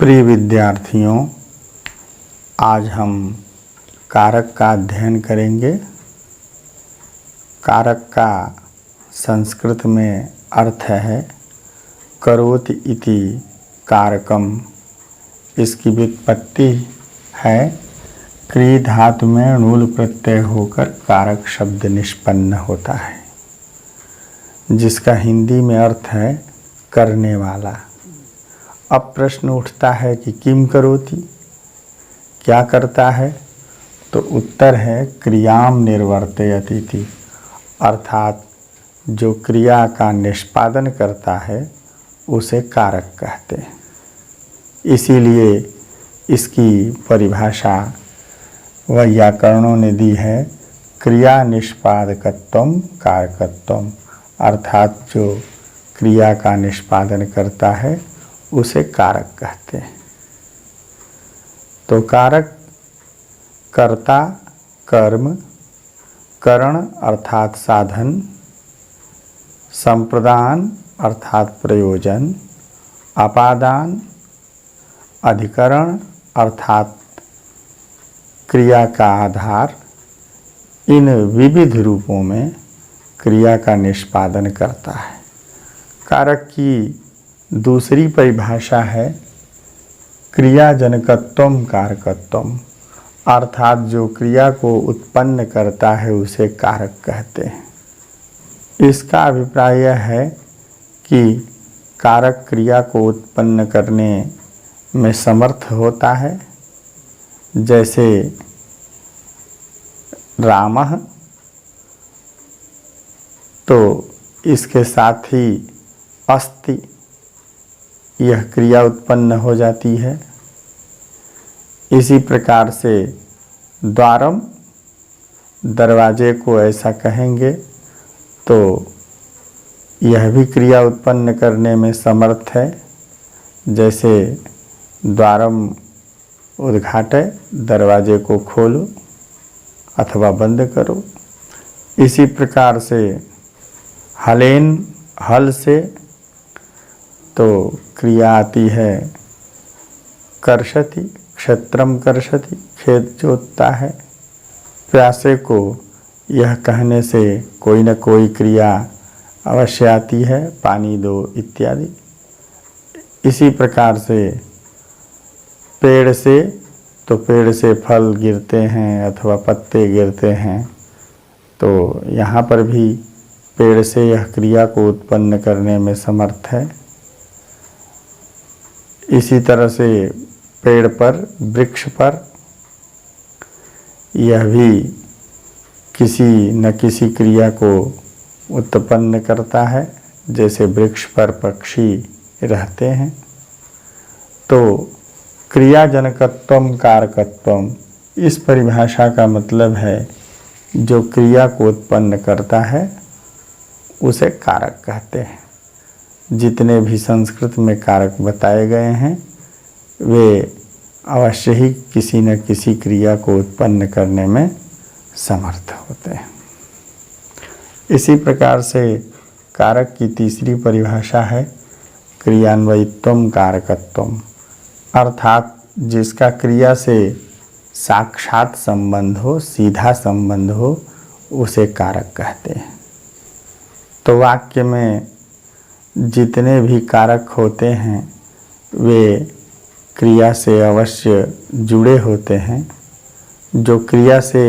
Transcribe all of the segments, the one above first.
प्रिय विद्यार्थियों, आज हम कारक का अध्ययन करेंगे। कारक का संस्कृत में अर्थ है करोति इति कारकम। इसकी व्युत्पत्ति है क्री धातु में णूल प्रत्यय होकर कारक शब्द निष्पन्न होता है, जिसका हिंदी में अर्थ है करने वाला। अब प्रश्न उठता है कि किम करोति, क्या करता है? तो उत्तर है क्रियाम निर्वर्तयति इति, अर्थात जो क्रिया का निष्पादन करता है उसे कारक कहते हैं। इसीलिए इसकी परिभाषा वैयाकरणों ने दी है क्रिया निष्पादकत्वम कारकत्वम, अर्थात जो क्रिया का निष्पादन करता है उसे कारक कहते हैं। तो कारक कर्ता, कर्म, करण अर्थात साधन, संप्रदान अर्थात प्रयोजन, अपादान, अधिकरण अर्थात क्रिया का आधार, इन विविध रूपों में क्रिया का निष्पादन करता है। कारक की दूसरी परिभाषा है क्रियाजनकत्वम कारकत्वम, अर्थात जो क्रिया को उत्पन्न करता है उसे कारक कहते हैं। इसका अभिप्राय यह है कि कारक क्रिया को उत्पन्न करने में समर्थ होता है। जैसे रामः, तो इसके साथ ही अस्ति यह क्रिया उत्पन्न हो जाती है। इसी प्रकार से द्वारम, दरवाजे को ऐसा कहेंगे तो यह भी क्रिया उत्पन्न करने में समर्थ है। जैसे द्वारम उद्घाटय, दरवाजे को खोलो अथवा बंद करो। इसी प्रकार से हलेन, हल से तो क्रिया आती है कर्षति, क्षेत्रम कर्षति, खेत जोतता है। प्यासे को यह कहने से कोई न कोई क्रिया अवश्य आती है, पानी दो इत्यादि। इसी प्रकार से पेड़ से, तो पेड़ से फल गिरते हैं अथवा पत्ते गिरते हैं, तो यहाँ पर भी पेड़ से यह क्रिया को उत्पन्न करने में समर्थ है। इसी तरह से पेड़ पर, वृक्ष पर, यह भी किसी न किसी क्रिया को उत्पन्न करता है। जैसे वृक्ष पर पक्षी रहते हैं। तो क्रियाजनकत्वम कारकत्वम, इस परिभाषा का मतलब है जो क्रिया को उत्पन्न करता है उसे कारक कहते हैं। जितने भी संस्कृत में कारक बताए गए हैं वे अवश्य ही किसी न किसी क्रिया को उत्पन्न करने में समर्थ होते हैं। इसी प्रकार से कारक की तीसरी परिभाषा है क्रियान्वयित्वम कारकत्वम, अर्थात जिसका क्रिया से साक्षात संबंध हो, सीधा संबंध हो, उसे कारक कहते हैं। तो वाक्य में जितने भी कारक होते हैं वे क्रिया से अवश्य जुड़े होते हैं। जो क्रिया से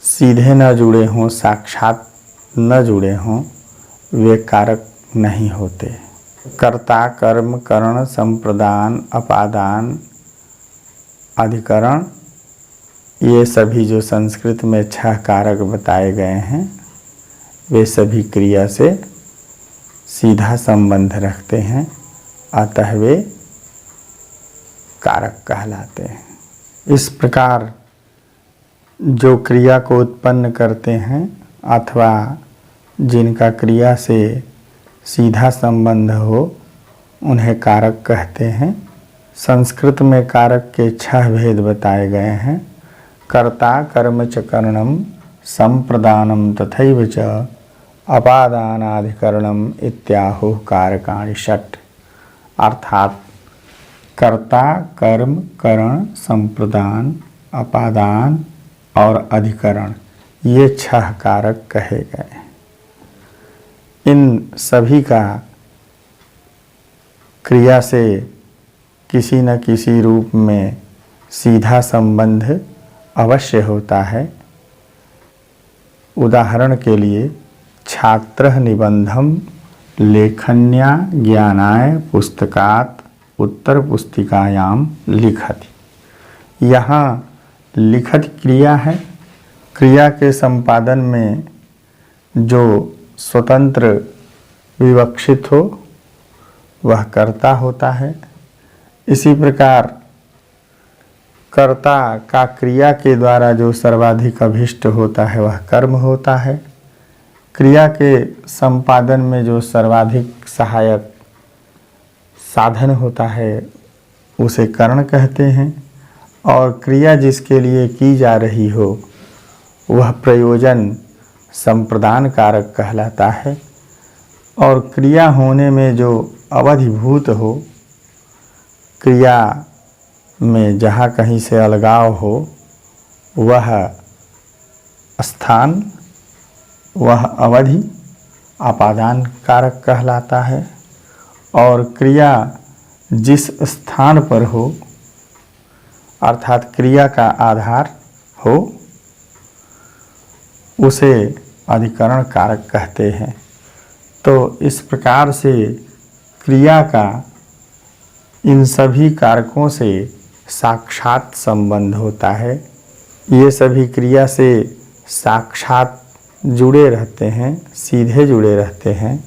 सीधे न जुड़े हों, साक्षात न जुड़े हों, वे कारक नहीं होते। कर्ता, कर्म, करण, संप्रदान, अपादान, अधिकरण, ये सभी जो संस्कृत में 6 कारक बताए गए हैं वे सभी क्रिया से सीधा संबंध रखते हैं, अतः वे कारक कहलाते हैं। इस प्रकार जो क्रिया को उत्पन्न करते हैं अथवा जिनका क्रिया से सीधा संबंध हो उन्हें कारक कहते हैं। संस्कृत में कारक के 6 भेद बताए गए हैं। कर्ता, कर्म च करणम, संप्रदानम तथैव च अपादानाधिकरणम इत्याहुः कारकाणि षट्, अर्थात कर्ता, कर्म, करण, संप्रदान, अपादान और अधिकरण, ये 6 कारक कहे गए। इन सभी का क्रिया से किसी न किसी रूप में सीधा संबंध अवश्य होता है। उदाहरण के लिए छात्रः निबंधम लेखन्या ज्ञानाय पुस्तकात् उत्तर पुस्तिकायाम लिखति। यहाँ लिखत क्रिया है। क्रिया के संपादन में जो स्वतंत्र विवक्षित हो वह कर्ता होता है। इसी प्रकार कर्ता का क्रिया के द्वारा जो सर्वाधिक अभिष्ट होता है वह कर्म होता है। क्रिया के संपादन में जो सर्वाधिक सहायक साधन होता है उसे करण कहते हैं। और क्रिया जिसके लिए की जा रही हो वह प्रयोजन संप्रदान कारक कहलाता है। और क्रिया होने में जो अवधिभूत हो, क्रिया में जहाँ कहीं से अलगाव हो, वह स्थान, वह अवधि अपादान कारक कहलाता है। और क्रिया जिस स्थान पर हो अर्थात क्रिया का आधार हो उसे अधिकरण कारक कहते हैं। तो इस प्रकार से क्रिया का इन सभी कारकों से साक्षात संबंध होता है। ये सभी क्रिया से साक्षात जुड़े रहते हैं, सीधे जुड़े रहते हैं।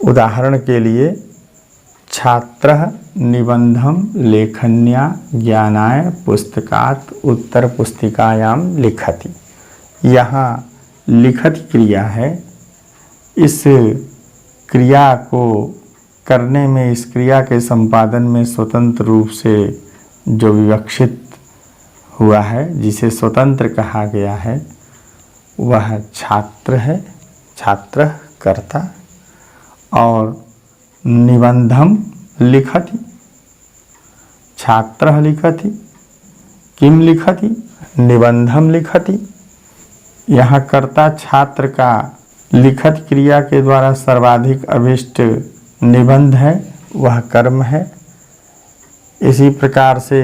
उदाहरण के लिए छात्रः निबंधम लेखन्या ज्ञानाय पुस्तकात् उत्तर पुस्तिकायाम लिखति। यहाँ लिखत क्रिया है। इस क्रिया को करने में, इस क्रिया के संपादन में स्वतंत्र रूप से जो विवक्षित हुआ है, जिसे स्वतंत्र कहा गया है, वह छात्र है। छात्र कर्ता। और निबंधम लिखति, छात्रः लिखति। किम लिखति? निबंधम लिखति। यहाँ कर्ता छात्र का लिखत क्रिया के द्वारा सर्वाधिक अभिष्ट निबंध है, वह कर्म है। इसी प्रकार से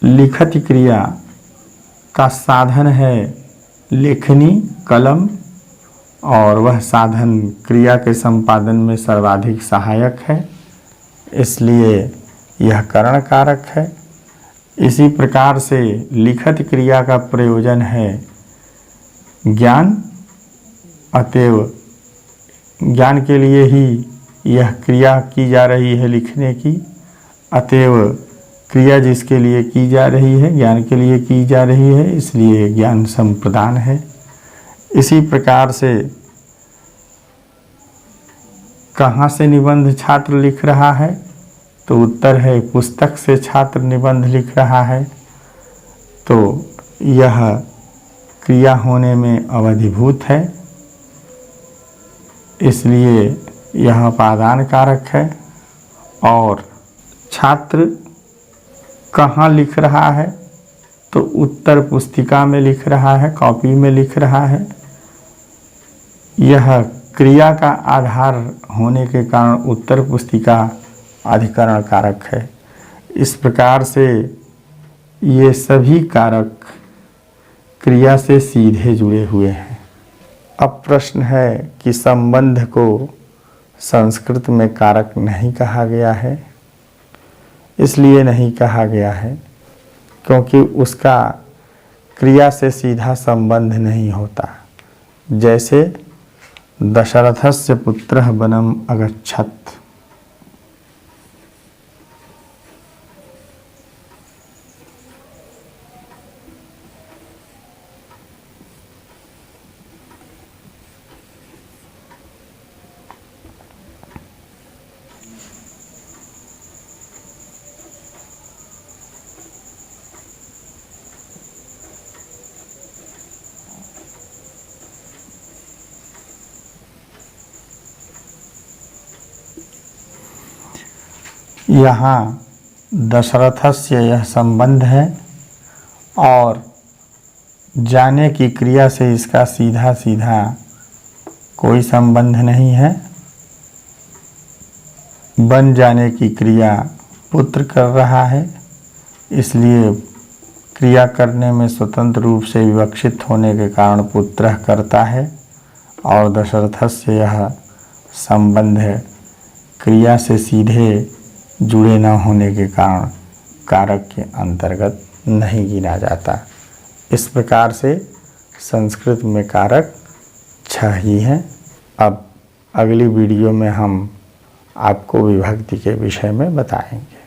लिखत क्रिया का साधन है लेखनी, कलम, और वह साधन क्रिया के संपादन में सर्वाधिक सहायक है, इसलिए यह करण कारक है। इसी प्रकार से लिखत क्रिया का प्रयोजन है ज्ञान, अतएव ज्ञान के लिए ही यह क्रिया की जा रही है लिखने की। अतएव क्रिया जिसके लिए की जा रही है, ज्ञान के लिए की जा रही है, इसलिए ज्ञान संप्रदान है। इसी प्रकार से कहाँ से निबंध छात्र लिख रहा है? तो उत्तर है पुस्तक से छात्र निबंध लिख रहा है। तो यह क्रिया होने में अवधिभूत है, इसलिए यह अपादान कारक है। और छात्र कहाँ लिख रहा है? तो उत्तर पुस्तिका में लिख रहा है, कॉपी में लिख रहा है। यह क्रिया का आधार होने के कारण उत्तर पुस्तिका अधिकरण कारक है। इस प्रकार से ये सभी कारक क्रिया से सीधे जुड़े हुए हैं। अब प्रश्न है कि संबंध को संस्कृत में कारक नहीं कहा गया है। इसलिए नहीं कहा गया है क्योंकि उसका क्रिया से सीधा संबंध नहीं होता। जैसे दशरथस्य पुत्रः वनम अगच्छत्, यहाँ दशरथस्य यह संबंध है और जाने की क्रिया से इसका सीधा सीधा कोई संबंध नहीं है। बन जाने की क्रिया पुत्र कर रहा है, इसलिए क्रिया करने में स्वतंत्र रूप से विवक्षित होने के कारण पुत्र करता है और दशरथस्य यह संबंध है क्रिया से सीधे जुड़े न होने के कारण कारक के अंतर्गत नहीं गिना जाता। इस प्रकार से संस्कृत में कारक 6 ही हैं। अब अगली वीडियो में हम आपको विभक्ति के विषय में बताएंगे।